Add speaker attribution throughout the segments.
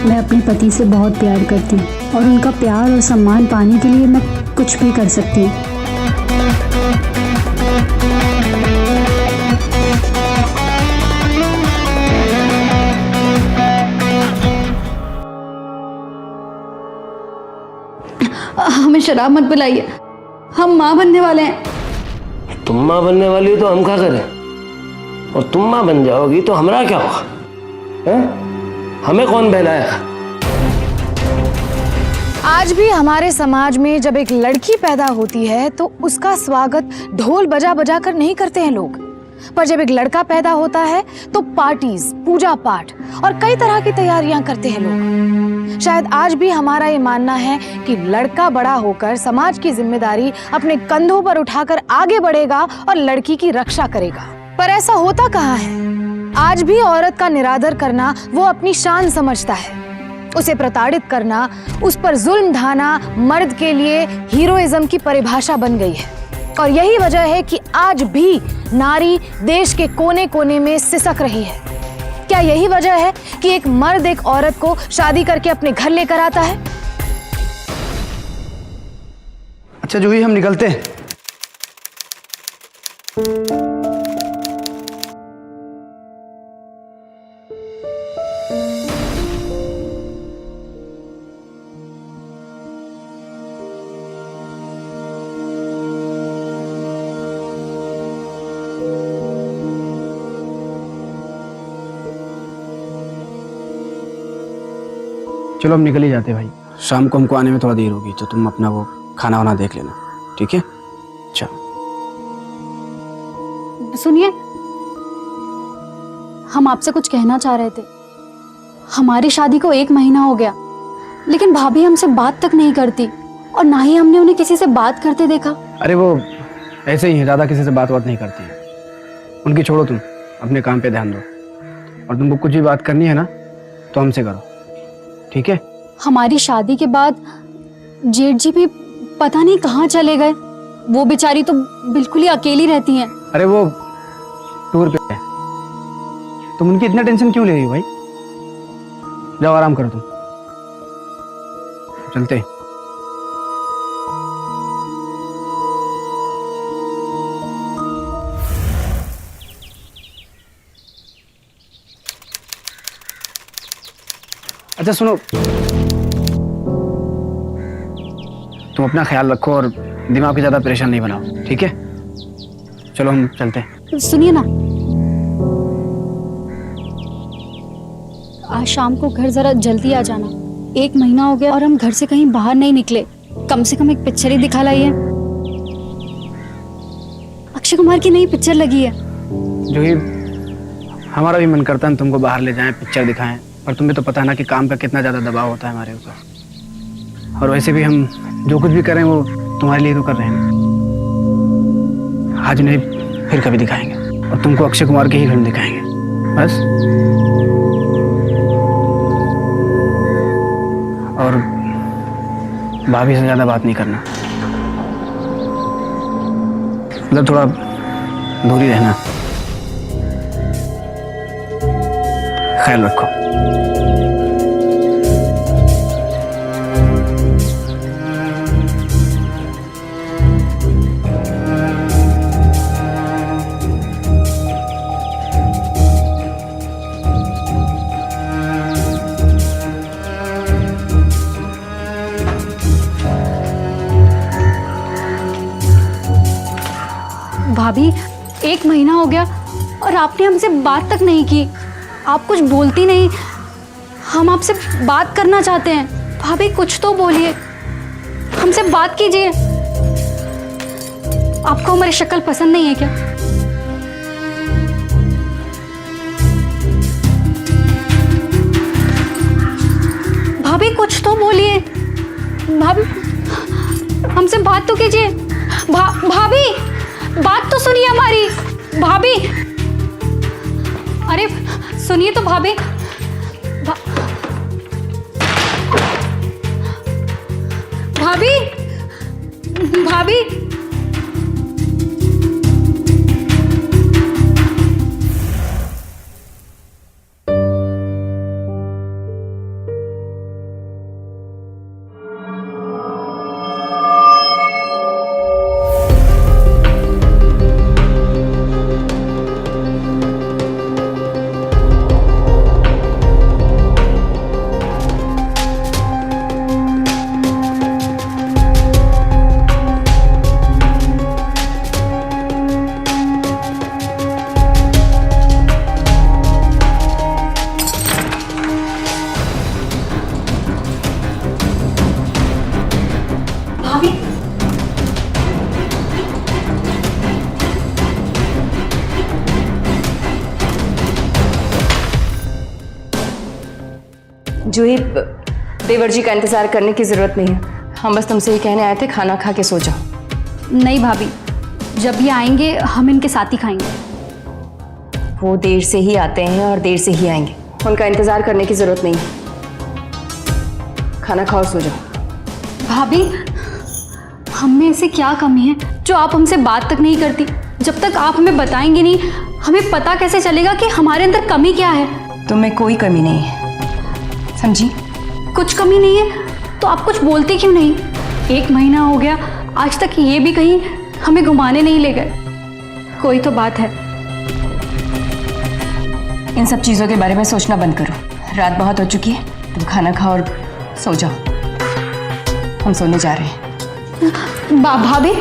Speaker 1: मैं अपने पति से बहुत प्यार करती हूँ और उनका प्यार और सम्मान पाने के लिए मैं कुछ भी कर सकती हूँ।
Speaker 2: हमें शराब मत पिलाइए, हम माँ बनने वाले हैं।
Speaker 3: तुम माँ बनने वाली हो तो हम क्या करें? और तुम माँ बन जाओगी तो हमारा क्या होगा? हमें कौन बहलाएगा?
Speaker 4: आज भी हमारे समाज में जब एक लड़की पैदा होती है तो उसका स्वागत ढोल बजा बजा कर नहीं करते हैं लोग, पर जब एक लड़का पैदा होता है तो पार्टीज, पूजा पाठ और कई तरह की तैयारियां करते हैं लोग। शायद आज भी हमारा ये मानना है कि लड़का बड़ा होकर समाज की जिम्मेदारी अपने कंधों पर उठाकर आगे बढ़ेगा और लड़की की रक्षा करेगा, पर ऐसा होता कहाँ है? आज भी औरत का निरादर करना वो अपनी शान समझता है। उसे प्रताड़ित करना, उस पर जुल्म ढाना मर्द के लिए हीरोइज्म की परिभाषा बन गई है। और यही वजह है कि आज भी नारी देश के कोने कोने में सिसक रही है। क्या यही वजह है कि एक मर्द एक औरत को शादी करके अपने घर लेकर आता है?
Speaker 5: अच्छा जूही, हम निकलते हैं। चलो हम निकल ही जाते भाई, शाम को हमको आने में थोड़ा देर होगी, तो तुम अपना वो खाना वाना देख लेना, ठीक है? चलो।
Speaker 1: सुनिए, हम आपसे कुछ कहना चाह रहे थे। हमारी शादी को 1 महीना हो गया, लेकिन भाभी हमसे बात तक नहीं करती और ना ही हमने उन्हें किसी से बात करते देखा।
Speaker 5: अरे वो ऐसे ही है, ज़्यादा किसी से बात नहीं करती है। उनकी छोड़ो, तुम अपने काम पे ध्यान दो, और तुमको कुछ भी बात करनी है ना तो हमसे करो, ठीक है?
Speaker 1: हमारी शादी के बाद जेठ जी भी पता नहीं कहाँ चले गए। वो बेचारी तो बिल्कुल ही अकेली रहती हैं।
Speaker 5: अरे वो टूर पे है, तुम उनकी इतना टेंशन क्यों ले रही हो भाई? जाओ आराम करो, तुम चलते हैं। अच्छा सुनो, तुम अपना ख्याल रखो और दिमाग को ज्यादा परेशान नहीं बनाओ, ठीक है? चलो हम चलते हैं।
Speaker 1: सुनिए ना, आज शाम को घर जरा जल्दी आ जाना। 1 महीना हो गया और हम घर से कहीं बाहर नहीं निकले। कम से कम एक पिक्चर ही दिखा लाइए। अक्षय कुमार की नई पिक्चर लगी है।
Speaker 5: जो ही हमारा भी मन करता है तुमको बाहर ले जाएं, पिक्चर दिखाएं, पर तुम्हें तो पता है ना कि काम का कितना ज़्यादा दबाव होता है हमारे ऊपर। और वैसे भी हम जो कुछ भी करें वो तुम्हारे लिए तो कर रहे हैं। आज नहीं, फिर कभी दिखाएंगे, और तुमको अक्षय कुमार की ही फिल्म दिखाएंगे, बस। और भाभी से ज़्यादा बात नहीं करना, मतलब थोड़ा दूरी रहना। ख्याल रखो।
Speaker 1: भाभी, 1 महीना हो गया और आपने हमसे बात तक नहीं की। आप कुछ बोलती नहीं। हम आपसे बात करना चाहते हैं। भाभी कुछ तो बोलिए, हमसे बात कीजिए। आपको हमारी शक्ल पसंद नहीं है क्या? भाभी कुछ तो बोलिए। भाभी हमसे बात तो कीजिए। भाभी बात तो सुनिए हमारी। भाभी अरे सुनिए तो भाभी। भाभी भाभी
Speaker 6: जूही, देवर जी का इंतजार करने की जरूरत नहीं है। हम बस तुमसे ये कहने आए थे, खाना खा के सो जाओ।
Speaker 1: नहीं भाभी, जब ये आएंगे हम इनके साथ ही खाएंगे।
Speaker 6: वो देर से ही आते हैं और देर से ही आएंगे, उनका इंतजार करने की जरूरत नहीं है। खाना खाओ और सो जाओ।
Speaker 1: भाभी, हम में ऐसी क्या कमी है जो आप हमसे बात तक नहीं करती? जब तक आप हमें बताएंगे नहीं, हमें पता कैसे चलेगा कि हमारे अंदर कमी क्या है?
Speaker 6: तुम्हें कोई कमी नहीं है, समझी?
Speaker 1: कुछ कमी नहीं है तो आप कुछ बोलती क्यों नहीं? 1 महीना हो गया, आज तक ये भी कहीं हमें घुमाने नहीं ले गए। कोई तो बात है।
Speaker 6: इन सब चीज़ों के बारे में सोचना बंद करो। रात बहुत हो चुकी है, तुम खाना खाओ और सो जाओ। हम सोने जा रहे हैं।
Speaker 1: भाभी,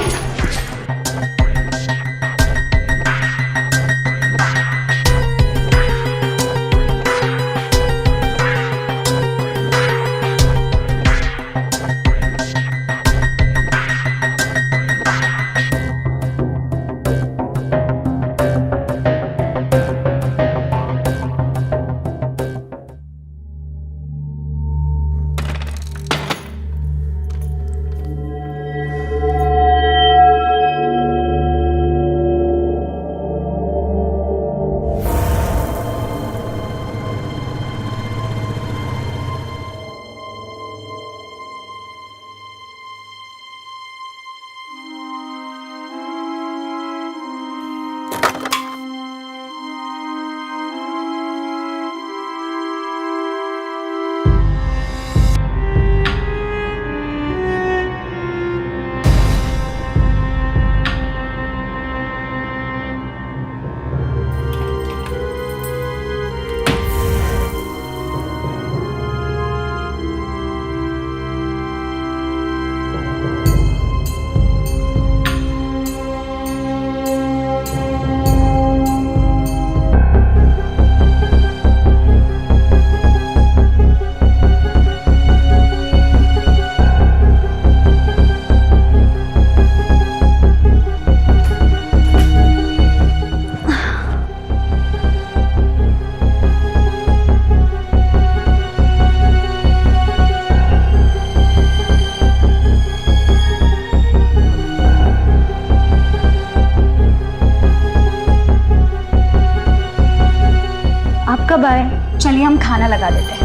Speaker 1: कब आए? चलिए हम खाना लगा देते हैं।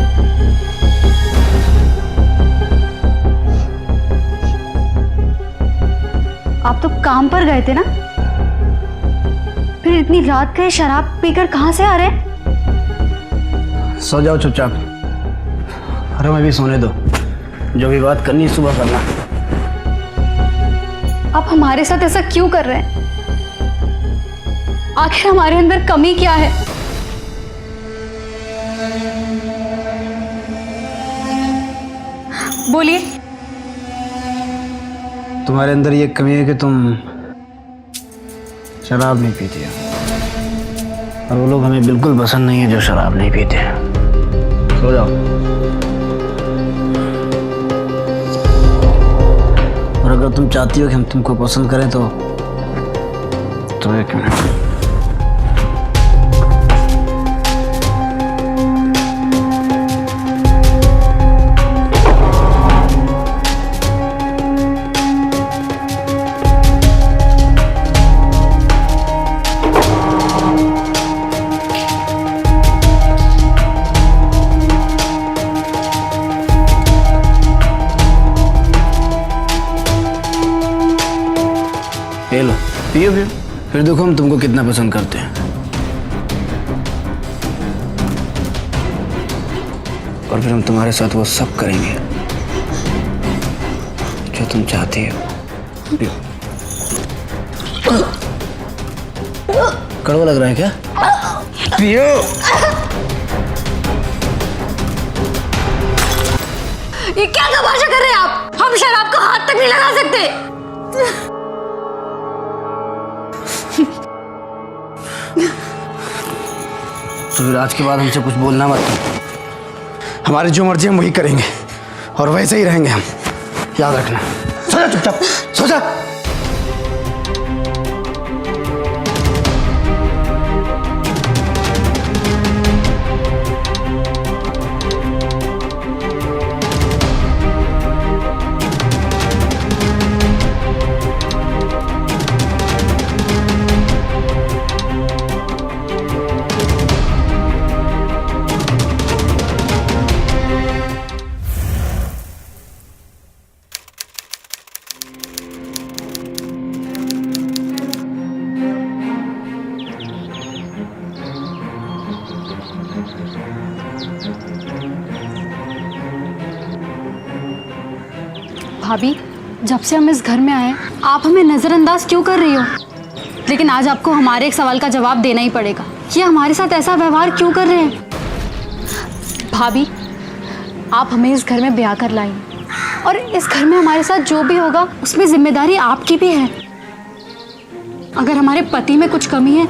Speaker 1: आप तो काम पर गए थे ना, फिर इतनी रात के शराब पीकर कहाँ से आ रहे?
Speaker 5: सो जाओ चुपचाप। अरे मैं भी सोने दो, जो भी बात करनी है सुबह करना।
Speaker 1: आप हमारे साथ ऐसा क्यों कर रहे हैं? आखिर हमारे अंदर कमी क्या है? बोलिए।
Speaker 5: तुम्हारे अंदर ये कमी है कि तुम शराब नहीं पीती हो, और वो लोग हमें बिल्कुल पसंद नहीं है जो शराब नहीं पीते हैं। सो जाओ। और अगर तुम चाहती हो कि हम तुमको पसंद करें तो एक मिनट। ये लो, पियो पियो, फिर देखो हम तुमको कितना पसंद करते हैं। और फिर हम तुम्हारे साथ वो सब करेंगे जो तुम चाहती हो। पियो। कड़वा लग रहा है क्या? पियो।
Speaker 1: ये क्या तमाशा कर रहे हैं आप? हम शराब को हाथ तक नहीं लगा सकते।
Speaker 5: तो फिर आज के बाद हमसे कुछ बोलना मत।
Speaker 7: हमारी जो मर्जी हम वही करेंगे और वैसे ही रहेंगे हम, याद रखना। सो जा चुपचाप, सो जा।
Speaker 1: भाभी, जब से हम इस घर में आए आप हमें नज़रअंदाज क्यों कर रही हो? लेकिन आज आपको हमारे एक सवाल का जवाब देना ही पड़ेगा कि हमारे साथ ऐसा व्यवहार क्यों कर रहे हैं? भाभी, आप हमें इस घर में ब्याह कर लाई और इस घर में हमारे साथ जो भी होगा उसमें जिम्मेदारी आपकी भी है। अगर हमारे पति में कुछ कमी है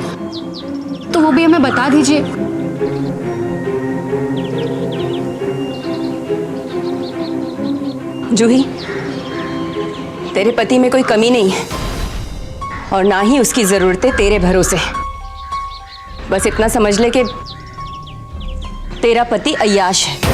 Speaker 1: तो वो भी हमें बता दीजिए।
Speaker 6: जूही, तेरे पति में कोई कमी नहीं है और ना ही उसकी जरूरतें तेरे भरोसे। बस इतना समझ ले कि तेरा पति अय्याश है।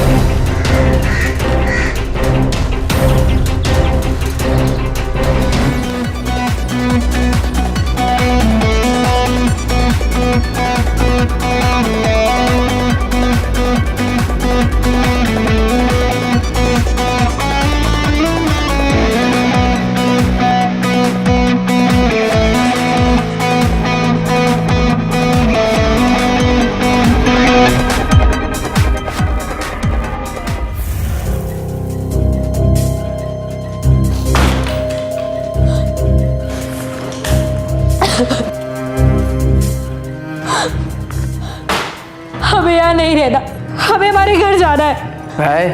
Speaker 8: हमें यहाँ नहीं रहना, हमें हमारे घर जाना है।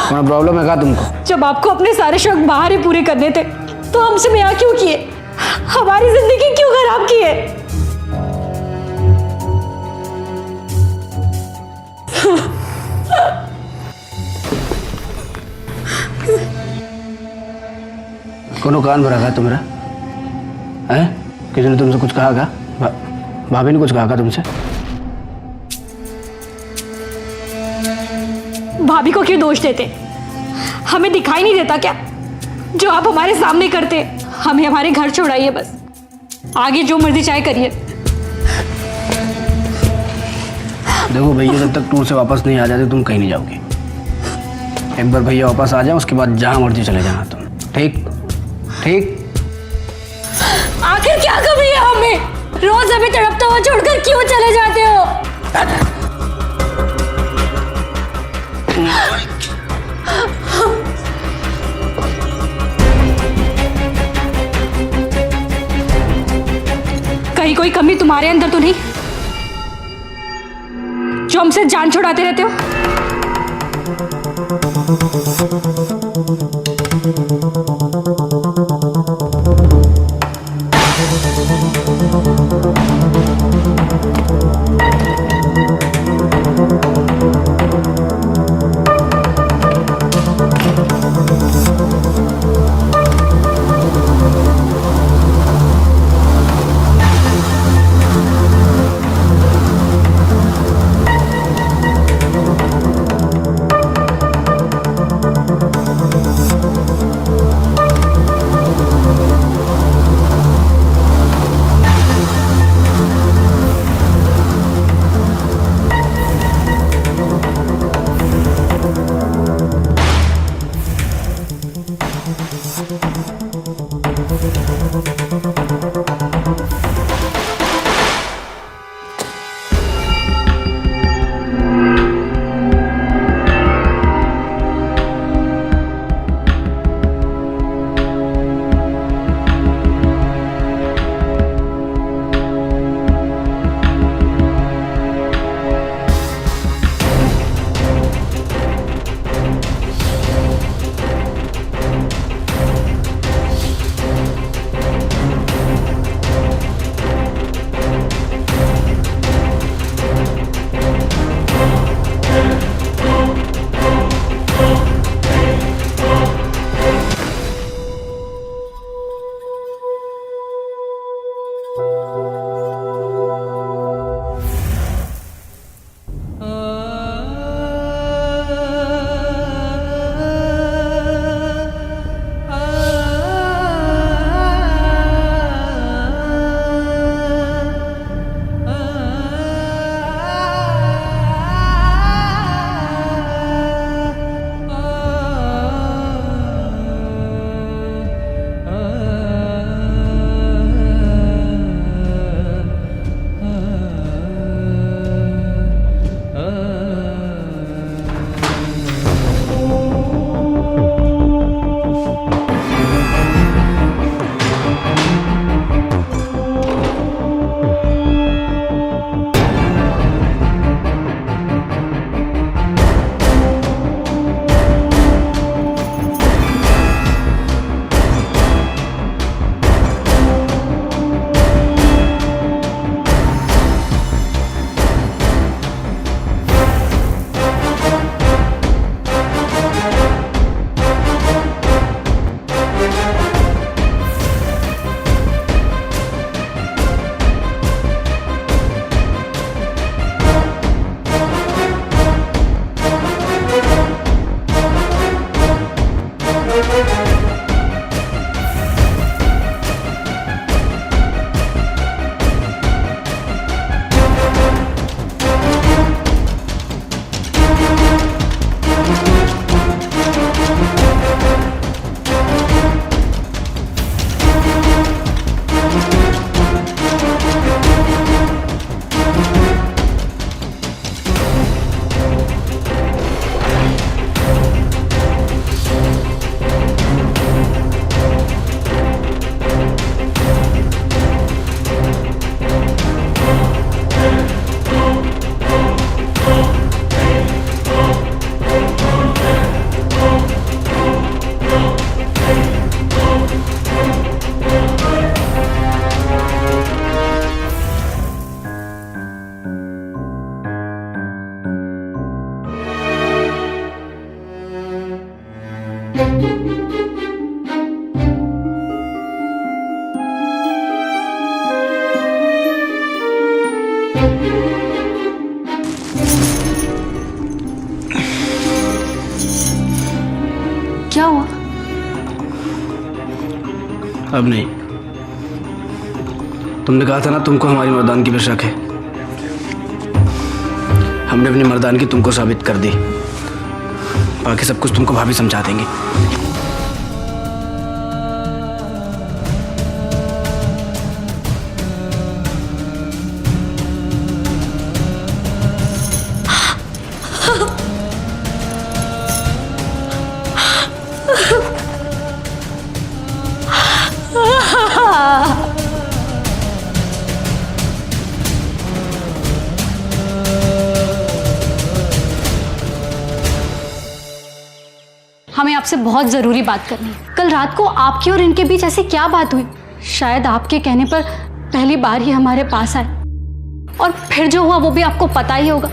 Speaker 5: कौन प्रॉब्लम है क्या तुमको?
Speaker 8: जब आपको अपने सारे शौक बाहर ही पूरे करने थे तो हमसे यहाँ क्यों किए? हमारी जिंदगी क्यों खराब की है?
Speaker 5: कोनो कान भरा था तुम्हारा? है? किसी ने तुमसे कुछ कहा क्या? भाभी ने कुछ कहा क्या तुमसे?
Speaker 8: भाभी को क्यों दोष देते? हमें दिखाई नहीं देता क्या जो आप हमारे सामने करते? हमें हमारे घर छोड़ाइए, बस आगे जो मर्जी चाहे करिए।
Speaker 5: देखो भैया, जब तक टूर से वापस नहीं आ जाते तुम कहीं नहीं जाओगे। एक बार भैया वापस आ जाओ, उसके बाद जहाँ मर्जी चले जाना तुम। ठीक ठीक।
Speaker 8: आखिर क्या कमी है हमें? रोज हमें तड़पता हुआ छोड़कर क्यों चले जाते हो? कहीं कोई कमी तुम्हारे अंदर तो नहीं जो हमसे जान छुड़ाते रहते हो?
Speaker 1: क्या हुआ?
Speaker 5: अब नहीं। तुमने कहा था ना तुमको हमारी मर्दानगी पे शक है। हमने अपनी मर्दानगी तुमको साबित कर दी। बाकी सब कुछ तुमको भाभी समझा देंगी।
Speaker 1: हमें आपसे बहुत ज़रूरी बात करनी है। कल रात को आपकी और इनके बीच ऐसी क्या बात हुई? शायद आपके कहने पर पहली बार ही हमारे पास आए, और फिर जो हुआ वो भी आपको पता ही होगा।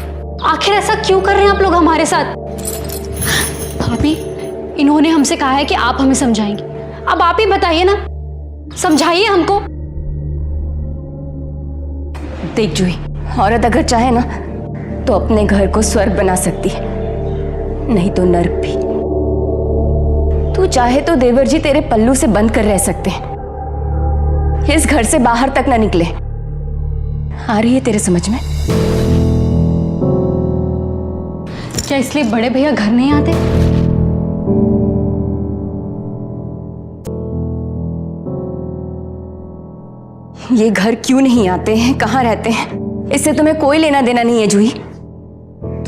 Speaker 1: आखिर ऐसा क्यों कर रहे हैं आप लोग हमारे साथ? भाभी, इन्होंने हमसे कहा है कि आप हमें समझाएंगे। अब आप ही बताइए ना, समझाइए हमको।
Speaker 6: देख जूही, औरत अगर चाहे ना तो अपने घर को स्वर्ग बना सकती है, नहीं तो नर्क भी। तू चाहे तो देवर जी तेरे पल्लू से बंद कर रह सकते हैं, इस घर से बाहर तक ना निकले। आ रही है तेरे समझ में?
Speaker 1: क्या इसलिए बड़े भैया घर नहीं आते?
Speaker 6: ये घर क्यों नहीं आते हैं, कहाँ रहते हैं, इससे तुम्हें कोई लेना देना नहीं है जूही।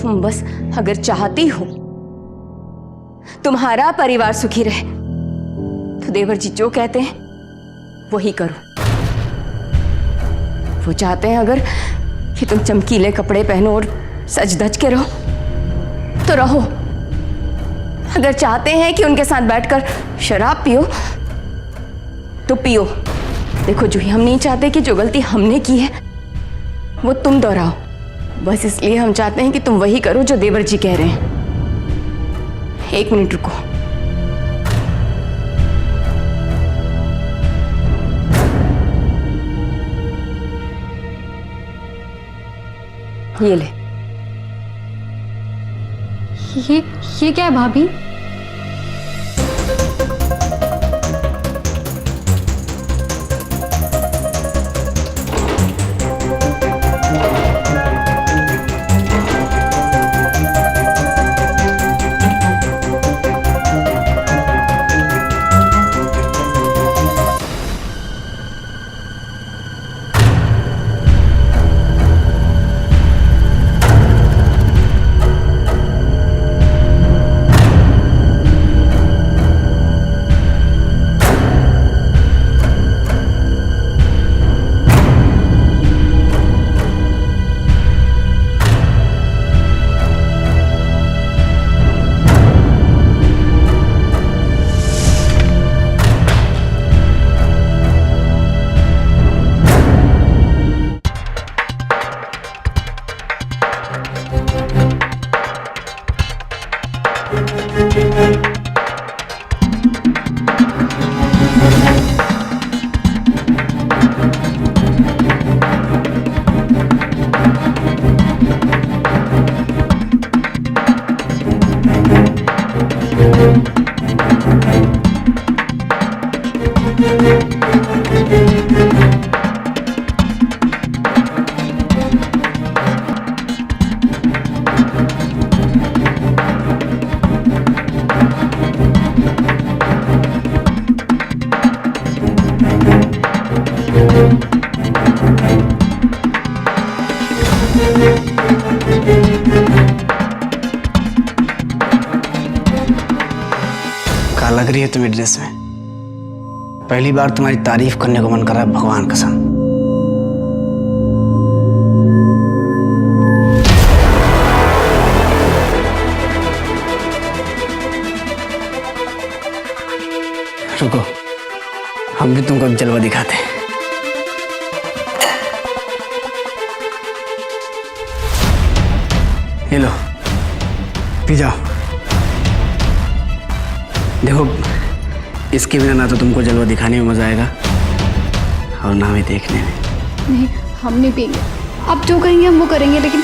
Speaker 6: तुम बस अगर चाहती हो तुम्हारा परिवार सुखी रहे तो देवर जी जो कहते हैं वही करो। वो चाहते हैं अगर कि तुम चमकीले कपड़े पहनो और सज धज के रहो तो रहो। अगर चाहते हैं कि उनके साथ बैठकर शराब पियो तो पियो। देखो जूही, हम नहीं चाहते कि जो गलती हमने की है वो तुम दोहराओ। बस इसलिए हम चाहते हैं कि तुम वही करो जो देवर जी कह रहे हैं। एक मिनट रुको। ये ले।
Speaker 1: ये क्या है भाभी?
Speaker 5: क्या लग रही है तुम्हें ड्रेस में? पहली बार तुम्हारी तारीफ करने को मन कर रहा है, भगवान कसम। रुको, हम भी तुमको एक जलवा दिखाते हैं। ये लो, पी जाओ। देखो, इसके बिना ना तो तुमको जलवा दिखाने में मजा आएगा और ना ही देखने में।
Speaker 2: नहीं, हम नहीं पिएंगे। आप जो कहेंगे हम वो करेंगे, लेकिन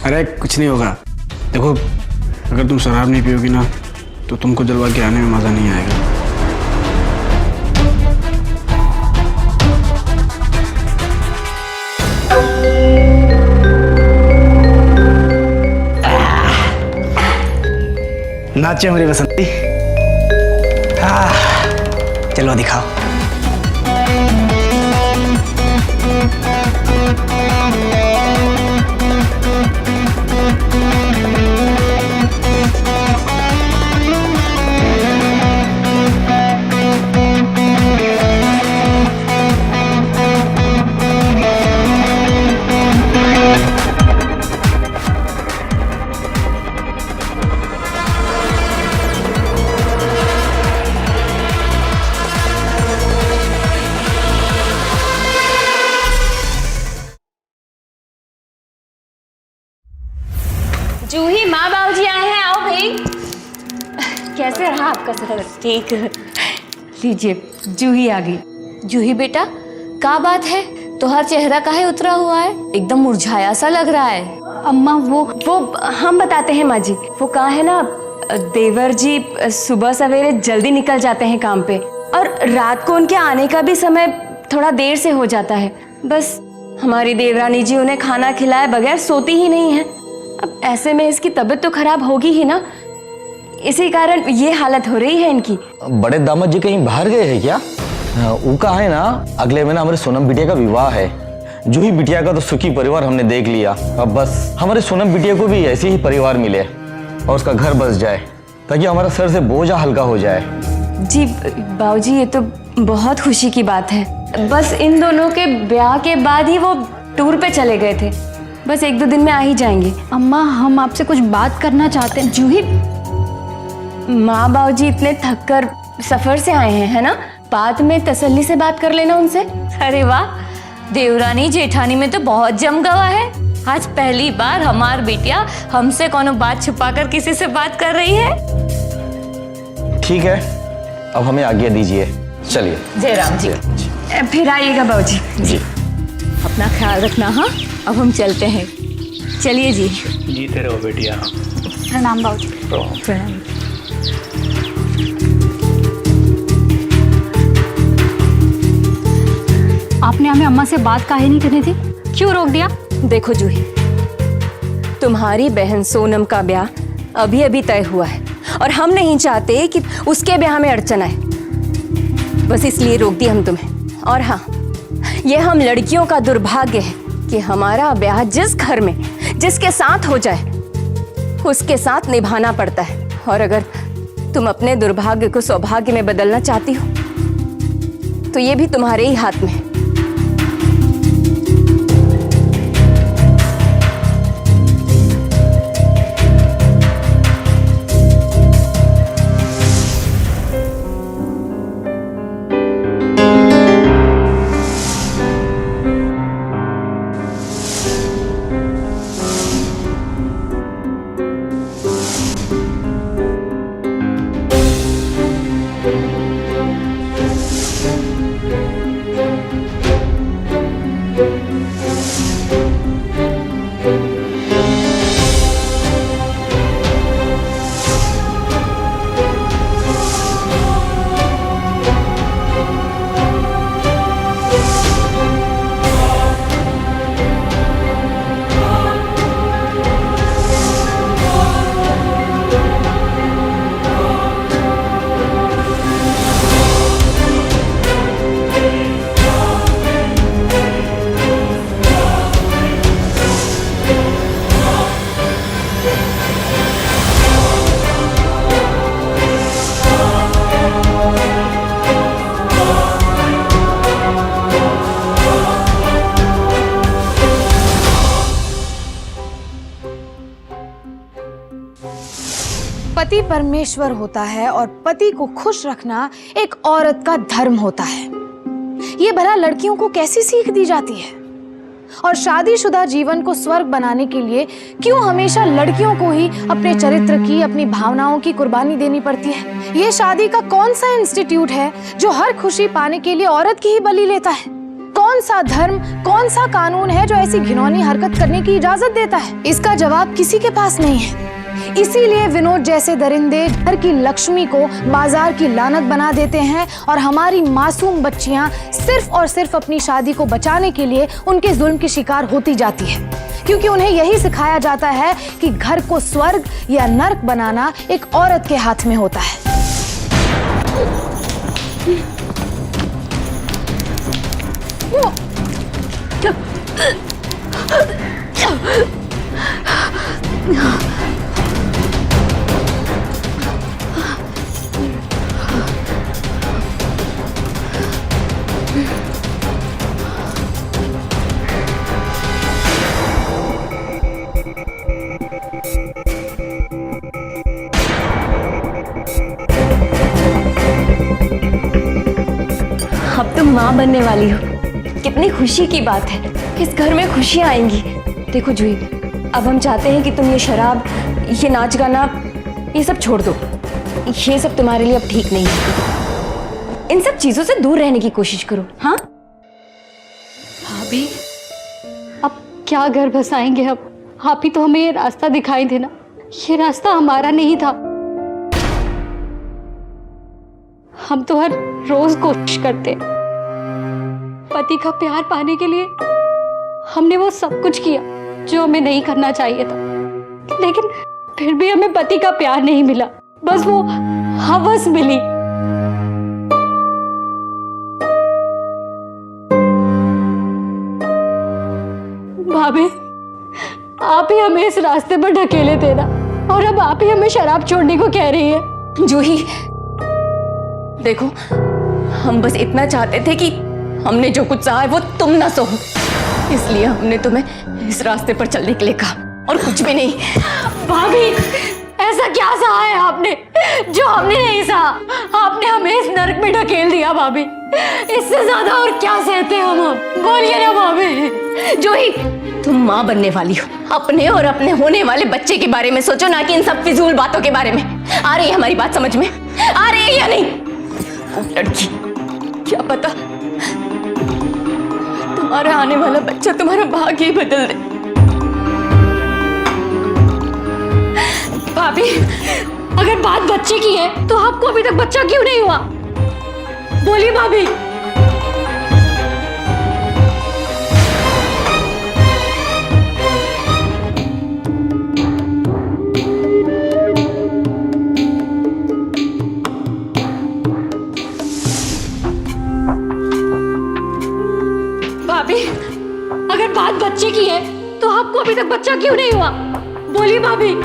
Speaker 5: अरे कुछ नहीं होगा। देखो, अगर तुम शराब नहीं पियोगी ना तो तुमको जलवा के आने में मजा नहीं आएगा। नाचे मेरी बसंती। चलो दिखाओ।
Speaker 6: जूही, माँ बाबूजी आए हैं, आओ भाई। कैसे रहा आपका सफर? ठीक। लीजिए, जूही आ गई। जूही बेटा, क्या बात है? तुम्हारा चेहरा काहे उतरा हुआ है? एकदम मुरझाया सा लग रहा है।
Speaker 1: अम्मा वो
Speaker 6: हम बताते हैं माँ जी। वो कहा है ना, देवर जी सुबह सवेरे जल्दी निकल जाते हैं काम पे और रात को उनके आने का भी समय थोड़ा देर से हो जाता है। बस हमारी देवरानी जी उन्हें खाना खिलाए बगैर सोती ही नहीं है। अब ऐसे में इसकी तबीयत तो खराब होगी ही ना, इसी कारण ये हालत हो रही है इनकी।
Speaker 9: बड़े दामाद जी कहीं बाहर गए हैं क्या? वो कहा है ना, अगले महीना हमारे सोनम बिटिया का विवाह है। जूही बिटिया का तो सुखी परिवार हमने देख लिया, अब बस हमारे सोनम बिटिया को भी ऐसे ही परिवार मिले और उसका घर बस जाए ताकि हमारा सर से बोझा हल्का हो जाए।
Speaker 6: जी बाबूजी, ये तो बहुत खुशी की बात है। बस इन दोनों के ब्याह के बाद ही वो टूर पे चले गए थे। बस 1-2 दिन में आ ही जाएंगे।
Speaker 1: अम्मा, हम आपसे कुछ बात करना चाहते हैं।
Speaker 6: जूही, माँ बाबूजी इतने थक कर सफर से आए हैं, है ना? बाद में तसल्ली से बात कर लेना उनसे।
Speaker 10: अरे वाह, देवरानी जेठानी में तो बहुत जम गवा है। आज पहली बार हमार बिटिया हमसे कोनो बात छुपाकर किसी से बात कर रही है।
Speaker 9: ठीक है, अब हमें आज्ञा दीजिए, चलिए।
Speaker 10: जय राम जी।
Speaker 6: फिर आइएगा बाबूजी।
Speaker 9: जी।
Speaker 10: अपना ख्याल रखना। हाँ, अब हम चलते हैं। चलिए जी।
Speaker 5: जीते रहो बेटिया।
Speaker 1: प्रणाम बाबूजी।
Speaker 10: प्रणाम।
Speaker 1: आपने हमें अम्मा से बात काहे नहीं करनी थी? क्यों रोक दिया?
Speaker 6: देखो जूही, तुम्हारी बहन सोनम का ब्याह अभी अभी तय हुआ है और हम नहीं चाहते कि उसके ब्याह में अड़चन आए। बस इसलिए रोक दिया हम तुम्हें। और हाँ, ये हम लड़कियों का दुर्भाग्य है कि हमारा ब्याह जिस घर में जिसके साथ हो जाए उसके साथ निभाना पड़ता है। और अगर तुम अपने दुर्भाग्य को सौभाग्य में बदलना चाहती हो तो ये भी तुम्हारे ही हाथ में है।
Speaker 4: पति परमेश्वर होता है और पति को खुश रखना एक औरत का धर्म होता है। ये भला लड़कियों को कैसी सीख दी जाती है? और शादीशुदा जीवन को स्वर्ग बनाने के लिए क्यों हमेशा लड़कियों को ही अपने चरित्र की, अपनी भावनाओं की कुर्बानी देनी पड़ती है? ये शादी का कौन सा इंस्टीट्यूट है जो हर खुशी पाने के लिए औरत की ही बलि लेता है? कौन सा धर्म, कौन सा कानून है जो ऐसी घिनौनी हरकत करने की इजाजत देता है? इसका जवाब किसी के पास नहीं है। इसीलिए विनोद जैसे दरिंदे घर की लक्ष्मी को बाजार की लानत बना देते हैं और हमारी मासूम बच्चियां सिर्फ और सिर्फ अपनी शादी को बचाने के लिए उनके जुल्म की शिकार होती जाती है, क्योंकि उन्हें यही सिखाया जाता है कि घर को स्वर्ग या नर्क बनाना एक औरत के हाथ में होता है।
Speaker 6: अब तुम माँ बनने वाली हो, कितनी खुशी की बात है। इस घर में खुशियाँ आएंगी। देखो जूही, अब हम चाहते हैं कि तुम ये शराब, ये नाच गाना, ये सब छोड़ दो। ये सब तुम्हारे लिए अब ठीक नहीं है। इन सब चीजों से दूर रहने की कोशिश करो। हाँ
Speaker 1: भाभी, अब क्या घर बसाएंगे? अब आप ही तो हमें ये रास्ता दिखाई देना। ये रास्ता हमारा नहीं था। हम तो हर रोज कोशिश करते, पति का प्यार पाने के लिए हमने वो सब कुछ किया जो हमें नहीं करना चाहिए था, लेकिन फिर भी हमें पति का प्यार नहीं मिला, बस वो हवस मिली। भाभी, आप ही हमें इस रास्ते पर ढकेले थे ना, और अब आप ही हमें शराब छोड़ने को कह रही है।
Speaker 6: जूही देखो, हम बस इतना चाहते थे कि हमने जो कुछ चाहा है वो तुम ना सहो, इसलिए हमने तुम्हें इस रास्ते पर चलने के लिए कहा, और कुछ भी नहीं।
Speaker 8: भाभी, ऐसा क्या सहा है आपने जो हमने नहीं सहा? आपने हमें इस नरक में ढकेल दिया भाभी। इससे ज्यादा और क्या सहते हम? बोलिए ना भाभी।
Speaker 6: जूही, तुम माँ बनने वाली हो, अपने और अपने होने वाले बच्चे के बारे में सोचो, ना कि इन सब फिजूल बातों के बारे में। आ रही है हमारी बात समझ में? आ रही है या नहीं? ओ लड़की, क्या पता तुम्हारा आने वाला बच्चा तुम्हारा भाग्य ही बदल दे।
Speaker 8: भाभी, अगर बात बच्चे की है तो आपको अभी तक बच्चा क्यों नहीं हुआ? बोलिए भाभी। भाभी, अगर बात बच्चे की है तो आपको अभी तक बच्चा क्यों नहीं हुआ? बोलिए भाभी।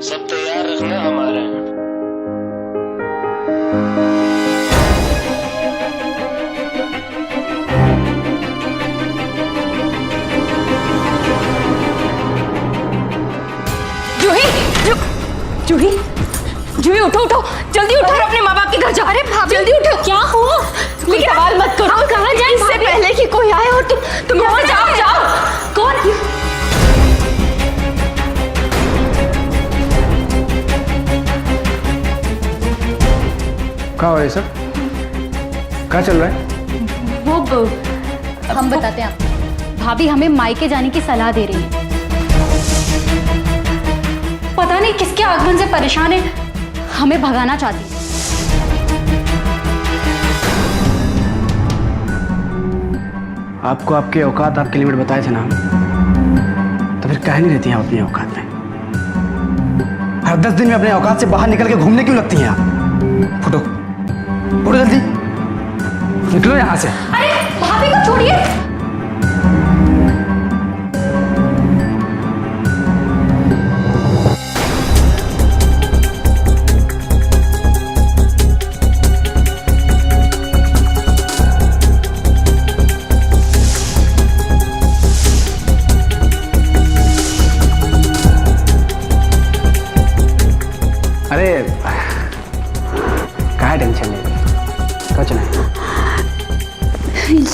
Speaker 3: सब तैयार रखना हमारे।
Speaker 6: जूही, जूही उठो उठो, जल्दी उठो और अपने माँ बाप के घर जाओ। अरे भाभी, जल्दी उठो। क्या हुआ? लेकिन सवाल मत करो। हम कहाँ जाएं? इससे पहले कि कोई आए और तुम यहाँ से जाओ। जाओ। कौन?
Speaker 5: क्या हो रहा है सब? क्या चल रहा है?
Speaker 1: वो हम बताते हैं आपको। भाभी हमें मायके जाने की सलाह दे रही है। पता नहीं किसके आगमन से परेशान है, हमें भगाना चाहती है।
Speaker 5: आपको आपके औकात, आपके लिमिट बताए थे ना, तो फिर काहे नहीं रहती हैं आप अपनी औकात में?
Speaker 7: हर 10 दिन में अपने औकात से बाहर निकल के घूमने क्यों लगती हैं आप? फुटो फुटो, जल्दी निकलो यहाँ से।
Speaker 8: अरे भाभी को छोड़िए।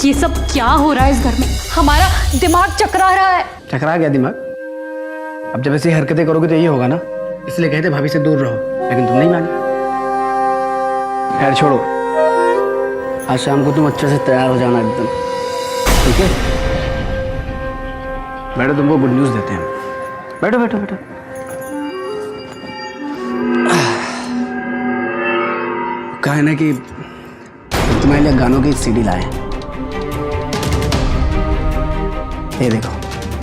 Speaker 1: ये सब क्या हो रहा है इस घर में? हमारा दिमाग चकरा रहा है।
Speaker 5: चकरा गया दिमाग? अब जब ऐसी हरकतें करोगे तो यही होगा ना, इसलिए कहते भाभी से दूर रहो, लेकिन तुम नहीं मानी। खैर छोड़ो, आज शाम को तुम अच्छे से तैयार हो जाना एकदम, ठीक है? बैठो, तुमको गुड न्यूज़ देते हैं। बैठो बैठो बैठो। कहा है ना कि तुम्हारे लिए गानों की सीडी लाए। ये देखो,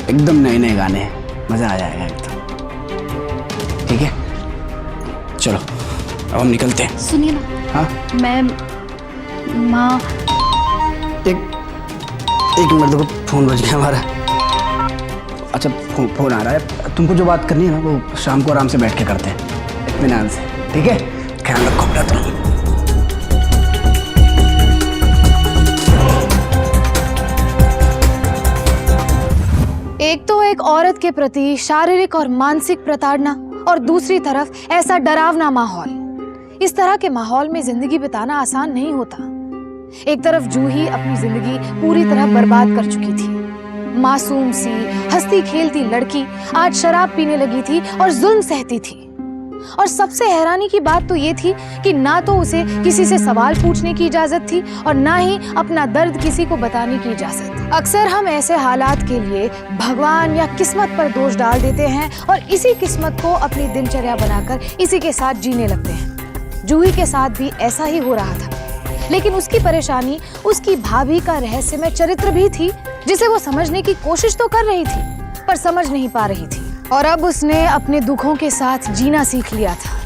Speaker 5: एकदम नए नए गाने हैं, मजा आ जाएगा एकदम, ठीक है? चलो अब हम निकलते हैं।
Speaker 1: सुनिए ना।
Speaker 5: हाँ?
Speaker 1: मैं माँ।
Speaker 5: एक मिनट, देखो फोन बज गया हमारा। अच्छा, फोन आ रहा है। तुमको जो बात करनी है ना वो शाम को आराम से बैठ के करते हैं, इत्मीनान से, ठीक है? ख्याल रखो अपना तुम।
Speaker 4: एक तो एक औरत के प्रति शारीरिक और मानसिक प्रताड़ना और दूसरी तरफ ऐसा डरावना माहौल। इस तरह के माहौल में जिंदगी बिताना आसान नहीं होता। एक तरफ जूही अपनी जिंदगी पूरी तरह बर्बाद कर चुकी थी। मासूम सी हंसती खेलती लड़की आज शराब पीने लगी थी और जुल्म सहती थी। और सबसे हैरानी की बात तो ये थी कि ना तो उसे किसी से सवाल पूछने की इजाजत थी और ना ही अपना दर्द किसी को बताने की इजाजत। अक्सर हम ऐसे हालात के लिए भगवान या किस्मत पर दोष डाल देते हैं और इसी किस्मत को अपनी दिनचर्या बनाकर इसी के साथ जीने लगते हैं। जूही के साथ भी ऐसा ही हो रहा था, लेकिन उसकी परेशानी उसकी भाभी का रहस्यमय चरित्र भी थी, जिसे वो समझने की कोशिश तो कर रही थी पर समझ नहीं पा रही थी। और अब उसने अपने दुखों के साथ जीना सीख लिया था।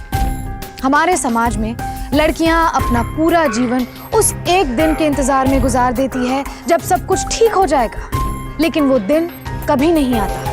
Speaker 4: हमारे समाज में लड़कियां अपना पूरा जीवन उस एक दिन के इंतजार में गुजार देती है जब सब कुछ ठीक हो जाएगा, लेकिन वो दिन कभी नहीं आता।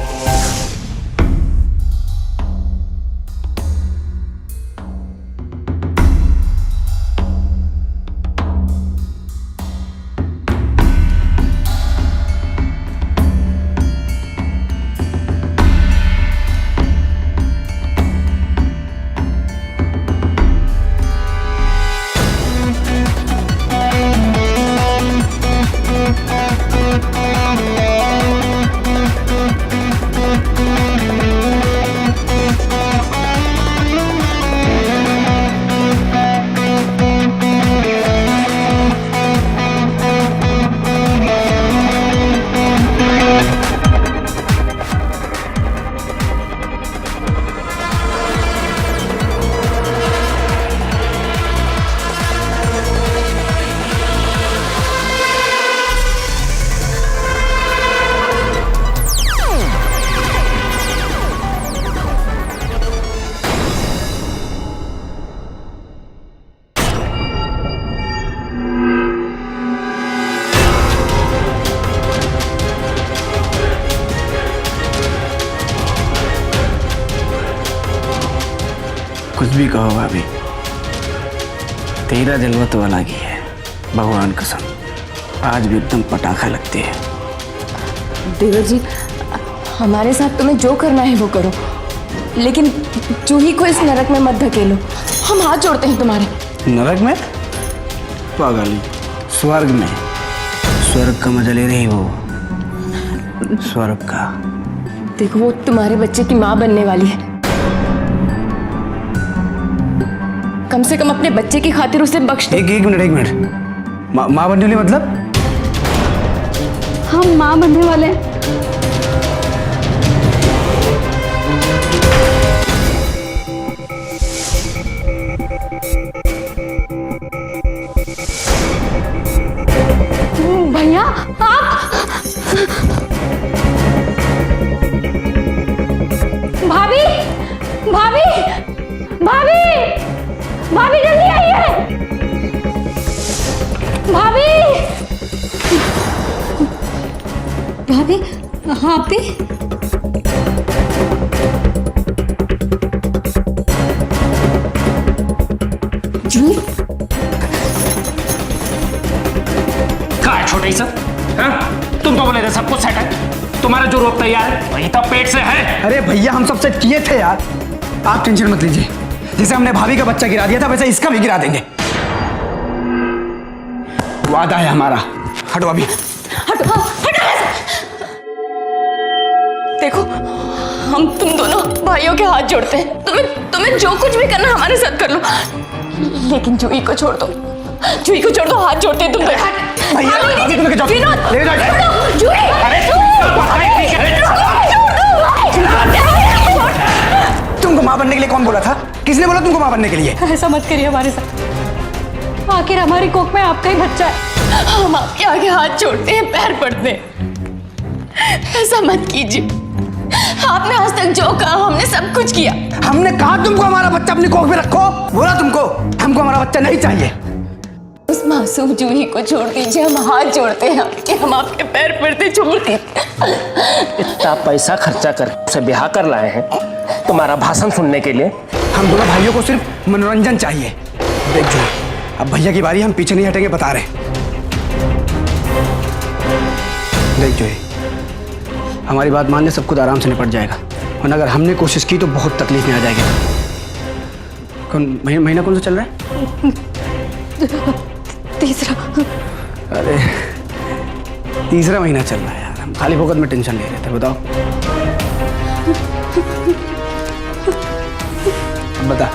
Speaker 5: कुछ भी कहो भाभी, तेरा जलवा तो अलग ही है, भगवान कसम, आज भी एकदम पटाखा लगती है।
Speaker 6: देवर जी, हमारे साथ तुम्हें जो करना है वो करो, लेकिन जूही को इस नरक में मत धकेलो। हम हाथ जोड़ते हैं तुम्हारे।
Speaker 5: नरक में? पागल, स्वर्ग में। स्वर्ग का मजा ले रही वो, स्वर्ग का।
Speaker 6: देखो, वो तुम्हारे बच्चे की माँ बनने वाली है। कम से कम अपने बच्चे की खातिर उसे बख्श दो।
Speaker 5: एक मिनट, माँ बनने वाली मतलब?
Speaker 2: हम माँ बनने वाले हैं।
Speaker 8: भैया आप, भाभी भाभी भाभी भाभी जल्दी आइए, भाभी
Speaker 2: भाभी, हाँ आप भी?
Speaker 8: जूही,
Speaker 3: कहा है छोटे सब? हाँ? तुम तो बोले थे सब कुछ सेट है, तुम्हारा जो रोक तैयार है वही तो पेट से है।
Speaker 7: अरे भैया, हम सब सेट किए थे यार, आप टेंशन मत लीजिए। जैसे हमने भाभी का बच्चा गिरा दिया था वैसे इसका भी गिरा देंगे। वादा है हमारा, हटो अभी।
Speaker 6: हटो, हटो ऐसे। देखो, हम तुम दोनों भाइयों के हाथ जोड़ते हैं। तुम्हें जो कुछ भी करना हमारे साथ कर लो, लेकिन जूही को छोड़ दो। जूही को छोड़ दो, हाथ जोड़ते हैं तुम दोनों।
Speaker 7: भैया, अभी तुम्हें जाओ।
Speaker 6: विनोद,
Speaker 7: ले जाओ।
Speaker 6: जूही,
Speaker 7: तुमको माँ बनने के लिए कौन बोला था? किसने बोला तुमको माँ बनने के लिए?
Speaker 1: ऐसा मत करिए हमारे साथ, आखिर हमारी कोख में आपका ही बच्चा है।
Speaker 6: हम आपके आगे हाथ जोड़ते हैं, पैर पड़ते हैं। ऐसा मत कीजिए। आपने आज तक जो कहा हमने सब कुछ किया।
Speaker 7: हमने कहा तुमको हमारा बच्चा अपनी कोख में रखो, बोला तुमको हमको हमारा बच्चा नहीं चाहिए।
Speaker 6: उस मासूम जूही को छोड़ दीजिए, हम हाथ जोड़ते हैं कि हम आपके पैर पड़ते छोड़ दीजिए।
Speaker 3: इतना पैसा खर्चा कर उसे ब्याह कर लाए हैं तुम्हारा भाषण सुनने के लिए।
Speaker 7: हम दोनों भाइयों को सिर्फ मनोरंजन चाहिए। देख जो, अब भैया की बारी, हम पीछे नहीं हटेंगे, बता रहे।
Speaker 5: देख जो, हमारी बात मान ले, सब कुछ आराम से निपट जाएगा, वरना अगर हमने कोशिश की तो बहुत तकलीफ में आ जाएगी। कौन महीना कौन सा चल रहा है?
Speaker 1: तीसरा।
Speaker 5: अरे तीसरा महीना चल रहा है यार, हम खाली फोकट में टेंशन ले रहे थे। बताओ, अब बता,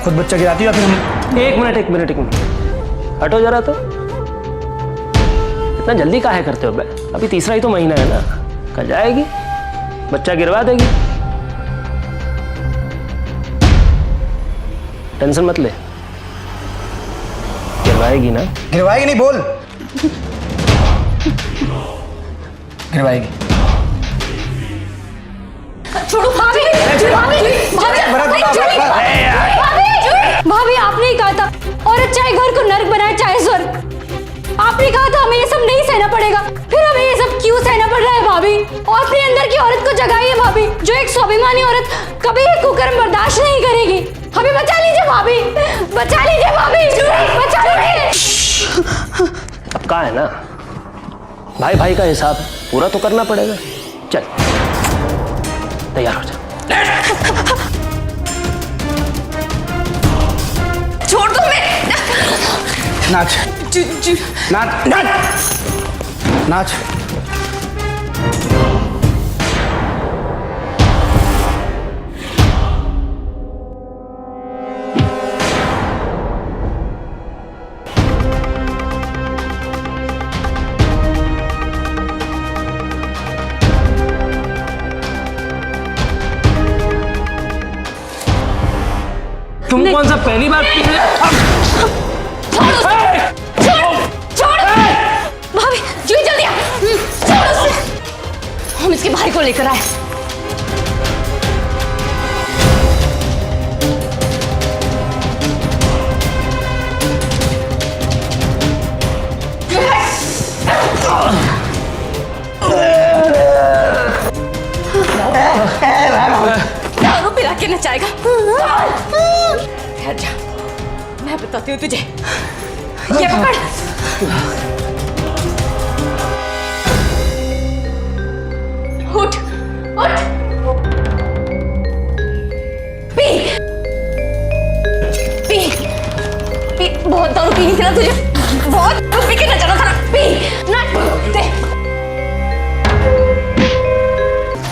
Speaker 5: खुद बच्चा गिराती हो या फिर हम?
Speaker 3: एक मिनट हटो जरा। तो इतना जल्दी काहे करते हो बे? अभी तीसरा ही तो महीना है ना, कल जाएगी, बच्चा गिरवा देगी। टेंशन मत ले, गिरवाएगी ना?
Speaker 7: गिरवाएगी नहीं, बोल। गिरवाएगी।
Speaker 6: छोड़ो भाभी,
Speaker 1: भाभी, आपने ही कहा था औरत चाहे घर को नर्क बनाए चाहे स्वर्ग। आपने कहा था हमें ये सब नहीं सहना पड़ेगा, फिर हमें ये सब क्यों सहना पड़ रहा है भाभी? और अपने अंदर की औरत को जगाइए भाभी, जो एक स्वाभिमानी औरत कभी ये कुकर्म बर्दाश्त नहीं करेगी। हमें बचा लीजिए भाभी, बचा लीजिए भाभी, बचा लीजिए।
Speaker 3: अब कहा है ना, भाई भाई का हिसाब पूरा तो करना पड़ेगा। चल तैयार हो जा।
Speaker 6: छोड़ दो मैं।
Speaker 7: नाच नाच नाच नाच।
Speaker 3: तुम कौन सा पहली बार पी रहे हो?
Speaker 6: भाभी, जूही जल्दी आ। छोड़ उसे। हम इसके भाई को लेकर आए। दारू पिला के नचाएगा। ठहर जा, मैं बताती हूँ तुझे। ये पकड़। उठ उठ, पी पी पी। बहुत दारू पीनी थी ना तुझे, बहुत दारू पी के नचाना था ना। पी ना दे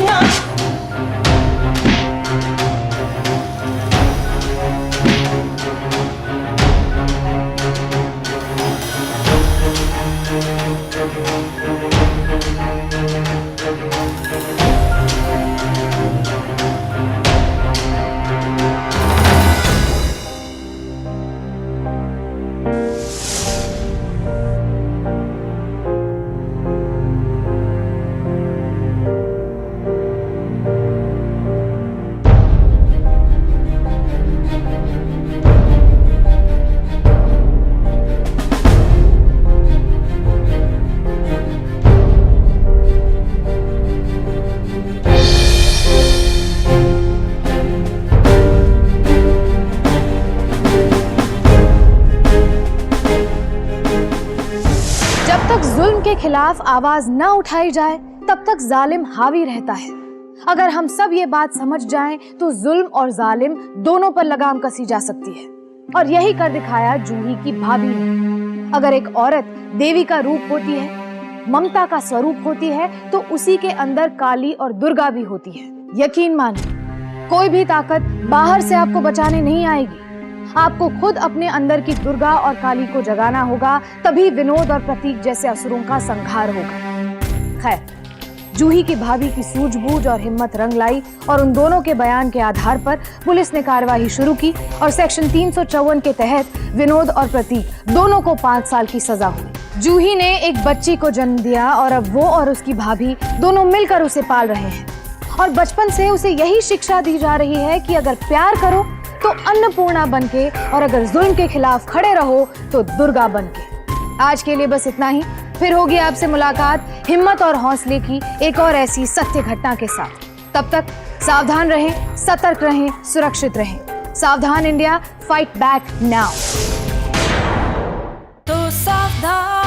Speaker 6: नाच।
Speaker 4: के खिलाफ आवाज न उठाई जाए तब तक जालिम हावी रहता है। अगर हम सब ये बात समझ जाएं तो जुल्म और जालिम दोनों पर लगाम कसी जा सकती है, और यही कर दिखाया जूही की भाभी ने। अगर एक औरत देवी का रूप होती है, ममता का स्वरूप होती है, तो उसी के अंदर काली और दुर्गा भी होती है। यकीन मानिए, कोई भी ताकत बाहर से आपको बचाने नहीं आएगी। आपको खुद अपने अंदर की दुर्गा और काली को जगाना होगा, तभी विनोद और प्रतीक जैसे असुरों का संहार होगा। खैर, जूही की भाभी की सूझबूझ और हिम्मत रंग लाई और उन दोनों के बयान के आधार पर पुलिस ने कार्रवाई शुरू की और सेक्शन 354 के तहत विनोद और प्रतीक दोनों को 5 साल की सजा हुई। जूही ने एक बच्ची को जन्म दिया और अब वो और उसकी भाभी दोनों मिलकर उसे पाल रहे हैं और बचपन से उसे यही शिक्षा दी जा रही है कि अगर प्यार करो तो अन्नपूर्णा बनके और अगर जुल्म के खिलाफ खड़े रहो तो दुर्गा बनके। आज के लिए बस इतना ही। फिर होगी आपसे मुलाकात हिम्मत और हौसले की एक और ऐसी सत्य घटना के साथ। तब तक सावधान रहें, सतर्क रहें, सुरक्षित रहें। सावधान इंडिया, फाइट बैक नाउ।
Speaker 10: तो सावधान